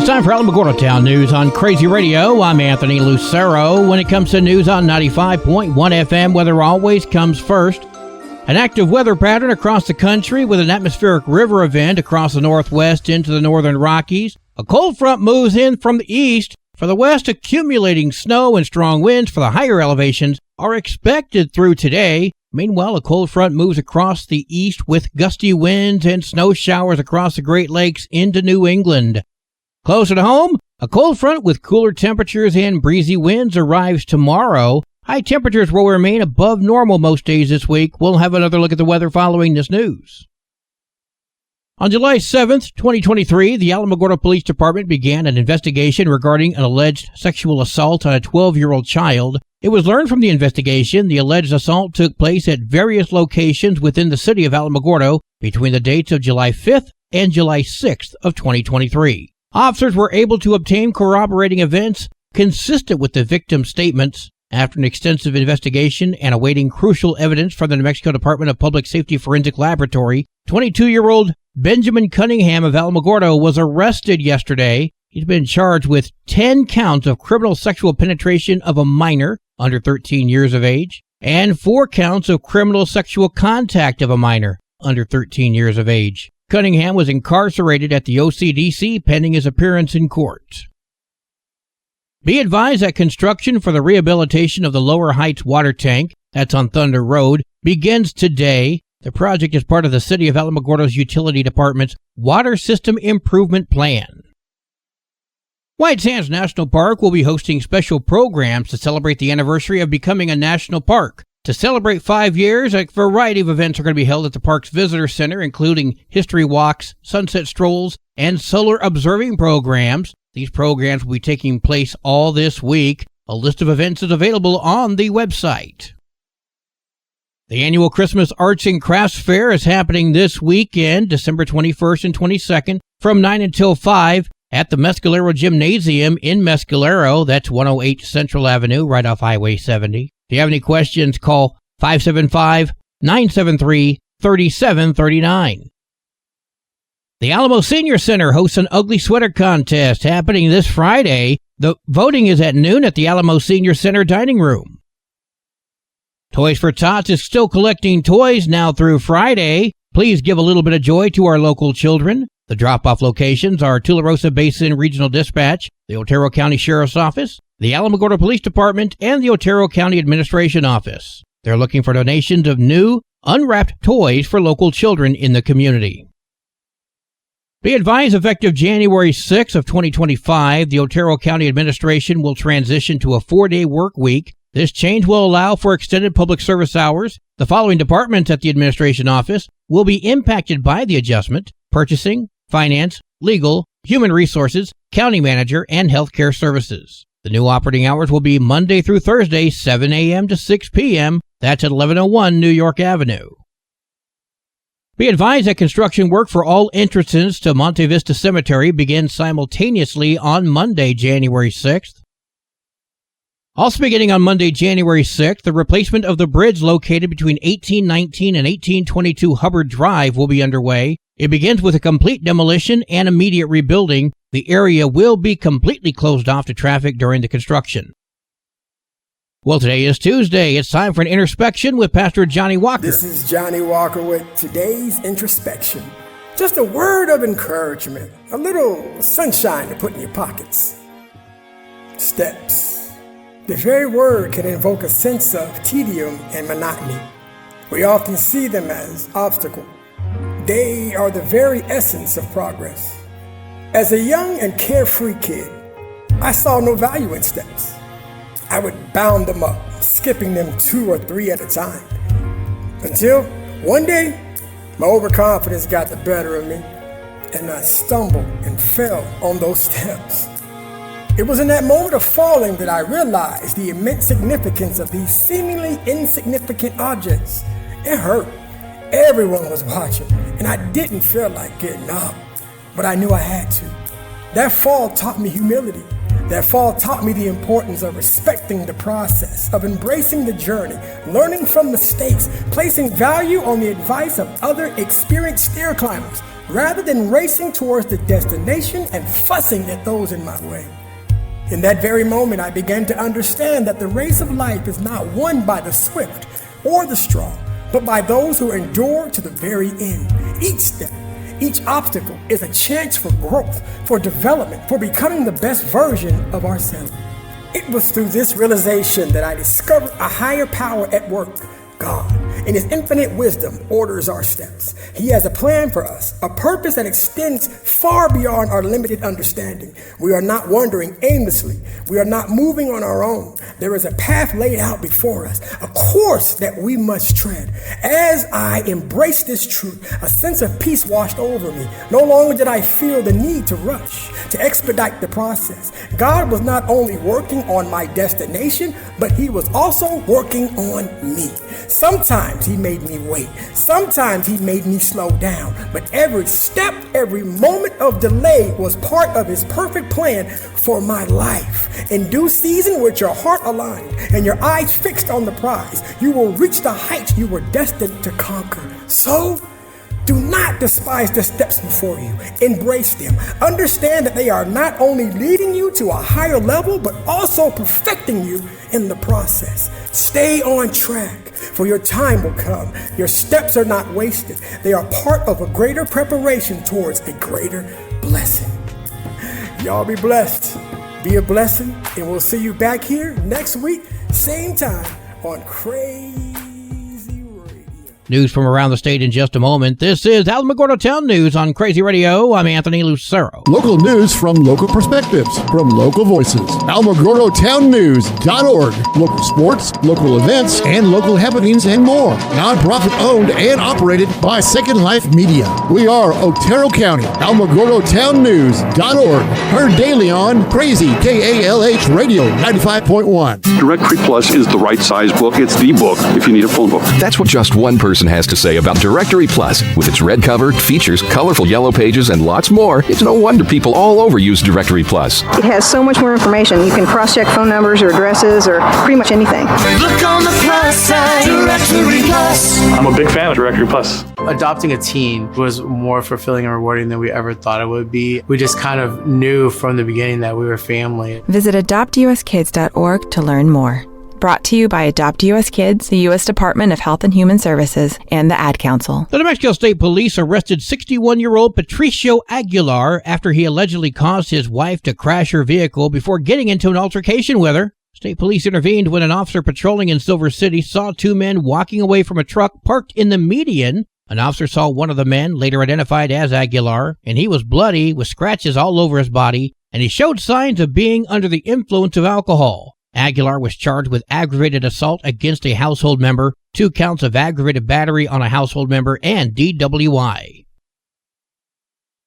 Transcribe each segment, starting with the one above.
It's time for Alamogordo Town News on Crazy Radio. I'm Anthony Lucero. When it comes to news on 95.1 FM, weather always comes first. An active weather pattern across the country with an atmospheric river event across the northwest into the northern Rockies. A cold front moves in from the east. For the west, accumulating snow and strong winds for the higher elevations are expected through today. Meanwhile, a cold front moves across the east with gusty winds and snow showers across the Great Lakes into New England. Closer to home, a cold front with cooler temperatures and breezy winds arrives tomorrow. High temperatures will remain above normal most days this week. We'll have another look at the weather following this news. On July 7th, 2023, the Alamogordo Police Department began an investigation regarding an alleged sexual assault on a 12-year-old child. It was learned from the investigation the alleged assault took place at various locations within the city of Alamogordo between the dates of July 5th and July 6th of 2023. Officers were able to obtain corroborating events consistent with the victim's statements. After an extensive investigation and awaiting crucial evidence from the New Mexico Department of Public Safety Forensic Laboratory, 22-year-old Benjamin Cunningham of Alamogordo was arrested yesterday. He's been charged with 10 counts of criminal sexual penetration of a minor under 13 years of age and 4 counts of criminal sexual contact of a minor under 13 years of age. Cunningham was incarcerated at the OCDC pending his appearance in court. Be advised that construction for the rehabilitation of the Lower Heights water tank, that's on Thunder Road, begins today. The project is part of the City of Alamogordo's Utility Department's Water System Improvement Plan. White Sands National Park will be hosting special programs to celebrate the anniversary of becoming a national park. To celebrate 5 years, a variety of events are going to be held at the park's visitor center, including history walks, sunset strolls, and solar observing programs. These programs will be taking place all this week. A list of events is available on the website. The annual Christmas Arts and Crafts Fair is happening this weekend, December 21st and 22nd, from 9 until 5 at the Mescalero Gymnasium in Mescalero. That's 108 Central Avenue, right off Highway 70. If you have any questions, call 575-973-3739. The Alamo Senior Center hosts an ugly sweater contest happening this Friday. The voting is at noon at the Alamo Senior Center dining room. Toys for Tots is still collecting toys now through Friday. Please give a little bit of joy to our local children. The drop-off locations are Tularosa Basin Regional Dispatch, the Otero County Sheriff's Office, the Alamogordo Police Department, and the Otero County Administration Office. They're looking for donations of new, unwrapped toys for local children in the community. Be advised, effective January 6th of 2025, the Otero County Administration will transition to a 4-day work week. This change will allow for extended public service hours. The following departments at the Administration Office will be impacted by the adjustment: purchasing, finance, legal, human resources, county manager, and healthcare services. The new operating hours will be Monday through Thursday, 7 a.m. to 6 p.m. That's at 1101 New York Avenue. Be advised that construction work for all entrances to Monte Vista Cemetery begins simultaneously on Monday, January 6th. Also beginning on Monday, January 6th, the replacement of the bridge located between 1819 and 1822 Hubbard Drive will be underway. It begins with a complete demolition and immediate rebuilding. The area will be completely closed off to traffic during the construction. Well, today is Tuesday. It's time for an introspection with Pastor Johnny Walker. This is Johnny Walker with today's introspection. Just a word of encouragement, a little sunshine to put in your pockets. Steps. The very word can invoke a sense of tedium and monotony. We often see them as obstacles. They are the very essence of progress. As a young and carefree kid, I saw no value in steps. I would bound them up, skipping them 2 or 3 at a time. Until one day, my overconfidence got the better of me, and I stumbled and fell on those steps. It was in that moment of falling that I realized the immense significance of these seemingly insignificant objects. It hurt. Everyone was watching, and I didn't feel like getting up, but I knew I had to. That fall taught me humility. That fall taught me the importance of respecting the process, of embracing the journey, learning from mistakes, placing value on the advice of other experienced stair climbers, rather than racing towards the destination and fussing at those in my way. In that very moment, I began to understand that the race of life is not won by the swift or the strong, but by those who endure to the very end. Each step, each obstacle is a chance for growth, for development, for becoming the best version of ourselves. It was through this realization that I discovered a higher power at work. God, in His infinite wisdom, orders our steps. He has a plan for us, a purpose that extends far beyond our limited understanding. We are not wandering aimlessly. We are not moving on our own. There is a path laid out before us, a course that we must tread. As I embraced this truth, a sense of peace washed over me. No longer did I feel the need to rush, to expedite the process. God was not only working on my destination, but He was also working on me. Sometimes He made me wait. Sometimes He made me slow down. But every step, every moment of delay was part of His perfect plan for my life. In due season, with your heart aligned and your eyes fixed on the prize, you will reach the heights you were destined to conquer. So, do not despise the steps before you. Embrace them. Understand that they are not only leading you to a higher level, but also perfecting you in the process. Stay on track, for your time will come. Your steps are not wasted. They are part of a greater preparation towards a greater blessing. Y'all be blessed. Be a blessing, and we'll see you back here next week, same time on Crazy. News from around the state in just a moment. This is Alamogordo Town News on Crazy Radio. I'm Anthony Lucero. Local news from local perspectives, from local voices. AlamogordoTownNews.org. Local sports, local events, and local happenings and more. Nonprofit owned and operated by Second Life Media. We are Otero County. AlamogordoTownNews.org. Heard daily on Crazy KALH Radio 95.1. Directory Plus is the right size book. It's the book if you need a phone book. That's what just one person has to say about Directory Plus. With its red cover, features, colorful yellow pages, and lots more, it's no wonder people all over use Directory Plus. It has so much more information. You can cross-check phone numbers or addresses or pretty much anything. Look on the plus side, Directory Plus. I'm a big fan of Directory Plus. Adopting a teen was more fulfilling and rewarding than we ever thought it would be. We just kind of knew from the beginning that we were family. Visit adoptuskids.org to learn more. Brought to you by Adopt U.S. Kids, the U.S. Department of Health and Human Services, and the Ad Council. The New Mexico State Police arrested 61-year-old Patricio Aguilar after he allegedly caused his wife to crash her vehicle before getting into an altercation with her. State police intervened when an officer patrolling in Silver City saw two men walking away from a truck parked in the median. An officer saw one of the men, later identified as Aguilar, and he was bloody with scratches all over his body, and he showed signs of being under the influence of alcohol. Aguilar was charged with aggravated assault against a household member, 2 counts of aggravated battery on a household member, and DWI.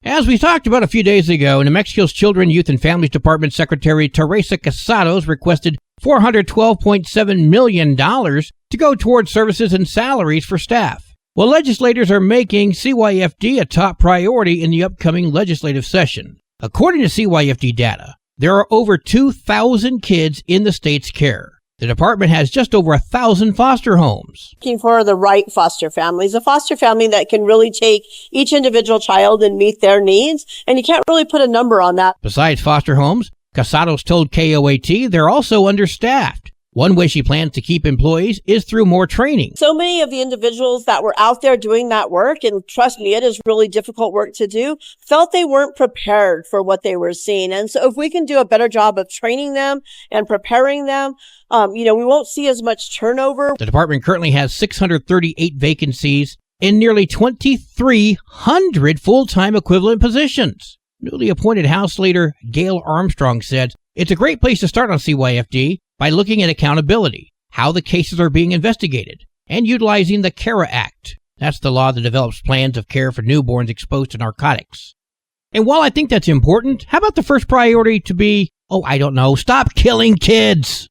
As we talked about a few days ago, New Mexico's Children, Youth, and Families Department Secretary Teresa Casados requested $412.7 million to go toward services and salaries for staff. Well, legislators are making CYFD a top priority in the upcoming legislative session. According to CYFD data, there are over 2,000 kids in the state's care. The department has just over 1,000 foster homes. Looking for the right foster families, a foster family that can really take each individual child and meet their needs, and you can't really put a number on that. Besides foster homes, Casados told KOAT they're also understaffed. One way she plans to keep employees is through more training. So many of the individuals that were out there doing that work, and trust me, it is really difficult work to do, felt they weren't prepared for what they were seeing. And so if we can do a better job of training them and preparing them, we won't see as much turnover. The department currently has 638 vacancies in nearly 2,300 full-time equivalent positions. Newly appointed House Leader Gail Armstrong said, "It's a great place to start on CYFD by looking at accountability, how the cases are being investigated, and utilizing the CARA Act. That's the law that develops plans of care for newborns exposed to narcotics. And while I think that's important, how about the first priority to be, stop killing kids?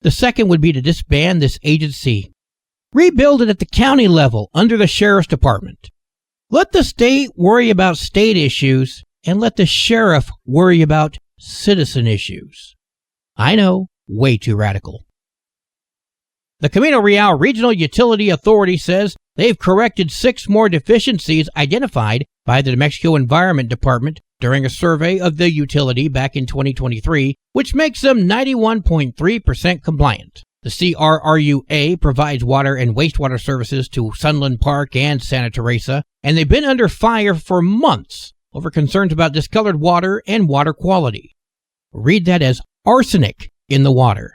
The second would be to disband this agency. Rebuild it at the county level under the sheriff's department. Let the state worry about state issues, and let the sheriff worry about citizen issues. I know, way too radical. The Camino Real Regional Utility Authority says they've corrected 6 more deficiencies identified by the New Mexico Environment Department during a survey of the utility back in 2023, which makes them 91.3% compliant. The CRRUA provides water and wastewater services to Sunland Park and Santa Teresa, and they've been under fire for months over concerns about discolored water and water quality. Read that as arsenic in the water.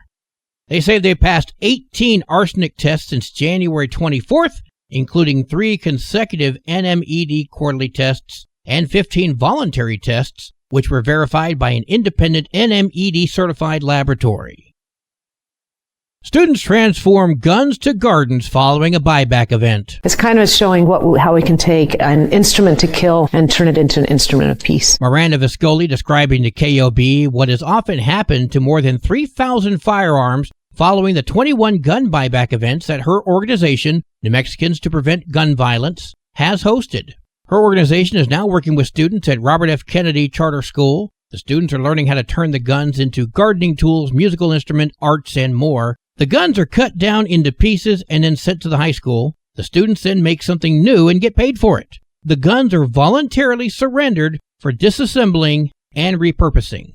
They say they passed 18 arsenic tests since January 24th, including 3 consecutive NMED quarterly tests and 15 voluntary tests, which were verified by an independent NMED certified laboratory. Students transform guns to gardens following a buyback event. It's kind of showing how we can take an instrument to kill and turn it into an instrument of peace. Miranda Viscoli describing to KOB what has often happened to more than 3,000 firearms following the 21 gun buyback events that her organization, New Mexicans to Prevent Gun Violence, has hosted. Her organization is now working with students at Robert F. Kennedy Charter School. The students are learning how to turn the guns into gardening tools, musical instruments, arts, and more. The guns are cut down into pieces and then sent to the high school. The students then make something new and get paid for it. The guns are voluntarily surrendered for disassembling and repurposing.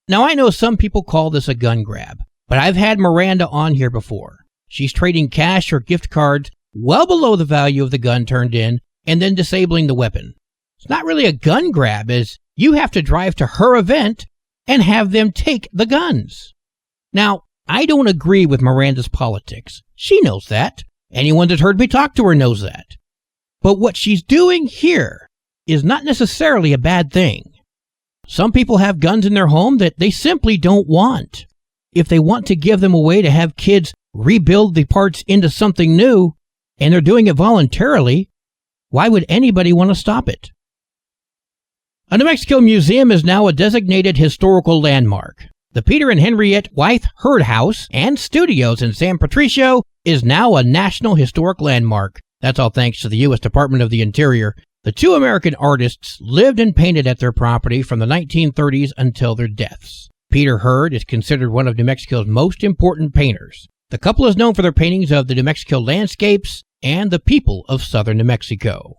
Now, I know some people call this a gun grab, but I've had Miranda on here before. She's trading cash or gift cards well below the value of the gun turned in and then disabling the weapon. It's not really a gun grab, as you have to drive to her event and have them take the guns. Now, I don't agree with Miranda's politics. She knows that. Anyone that heard me talk to her knows that. But what she's doing here is not necessarily a bad thing. Some people have guns in their home that they simply don't want. If they want to give them away to have kids rebuild the parts into something new, and they're doing it voluntarily, why would anybody want to stop it? A New Mexico museum is now a designated historical landmark. The Peter and Henriette Wythe Hurd House and Studios in San Patricio is now a National Historic Landmark. That's all thanks to the U.S. Department of the Interior. The 2 American artists lived and painted at their property from the 1930s until their deaths. Peter Hurd is considered one of New Mexico's most important painters. The couple is known for their paintings of the New Mexico landscapes and the people of southern New Mexico.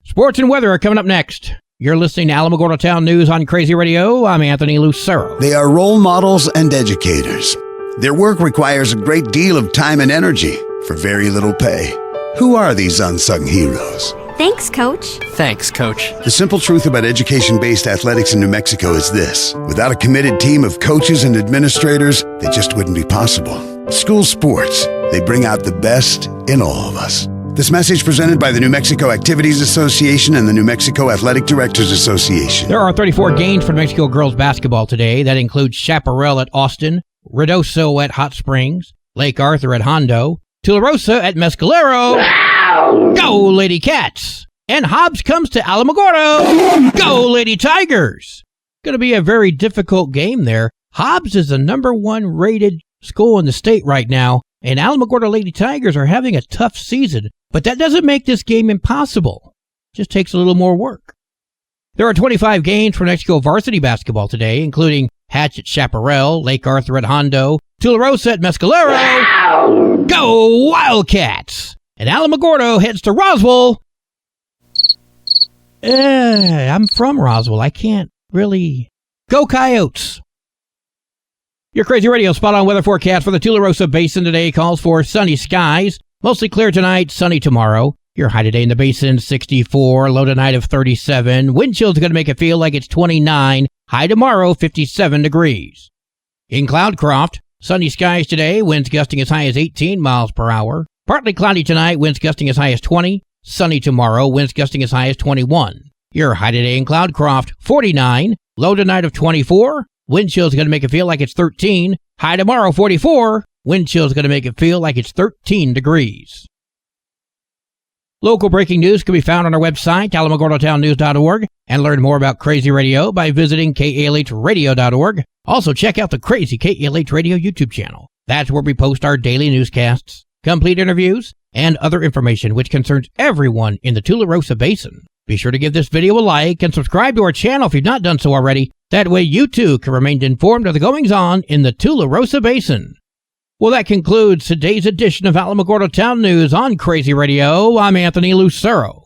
Sports and weather are coming up next. You're listening to Alamogordo Town News on Crazy Radio. I'm Anthony Lucero. They are role models and educators. Their work requires a great deal of time and energy for very little pay. Who are these unsung heroes? Thanks, Coach. Thanks, Coach. The simple truth about education-based athletics in New Mexico is this. Without a committed team of coaches and administrators, they just wouldn't be possible. School sports, they bring out the best in all of us. This message presented by the New Mexico Activities Association and the New Mexico Athletic Directors Association. There are 34 games for New Mexico girls basketball today. That includes Chaparral at Austin, Ruidoso at Hot Springs, Lake Arthur at Hondo, Tularosa at Mescalero. Ow! Go Lady Cats! And Hobbs comes to Alamogordo. Go Lady Tigers! Going to be a very difficult game there. Hobbs is the number 1 rated school in the state right now, and Alamogordo Lady Tigers are having a tough season. But that doesn't make this game impossible. It just takes a little more work. There are 25 games for New Mexico varsity basketball today, including Hatch at Chaparral, Lake Arthur at Hondo, Tularosa at Mescalero. Wow. Go Wildcats! And Alamogordo heads to Roswell. I'm from Roswell. I can't really... Go Coyotes! Your Crazy Radio spot-on weather forecast for the Tularosa Basin today calls for sunny skies. Mostly clear tonight, sunny tomorrow. Your high today in the basin, 64, low tonight of 37. Wind chill's going to make it feel like it's 29. High tomorrow, 57 degrees. In Cloudcroft, sunny skies today, winds gusting as high as 18 miles per hour. Partly cloudy tonight, winds gusting as high as 20. Sunny tomorrow, winds gusting as high as 21. Your high today in Cloudcroft, 49, low tonight of 24. Wind chill's going to make it feel like it's 13. High tomorrow, 44. Wind chill's going to make it feel like it's 13 degrees. Local breaking news can be found on our website, alamogordotownnews.org, and learn more about Crazy Radio by visiting kalhradio.org. Also, check out the Crazy KALH Radio YouTube channel. That's where we post our daily newscasts, complete interviews, and other information which concerns everyone in the Tularosa Basin. Be sure to give this video a like and subscribe to our channel if you've not done so already. That way you too can remain informed of the goings-on in the Tularosa Basin. Well, that concludes today's edition of Alamogordo Town News on Crazy Radio. I'm Anthony Lucero.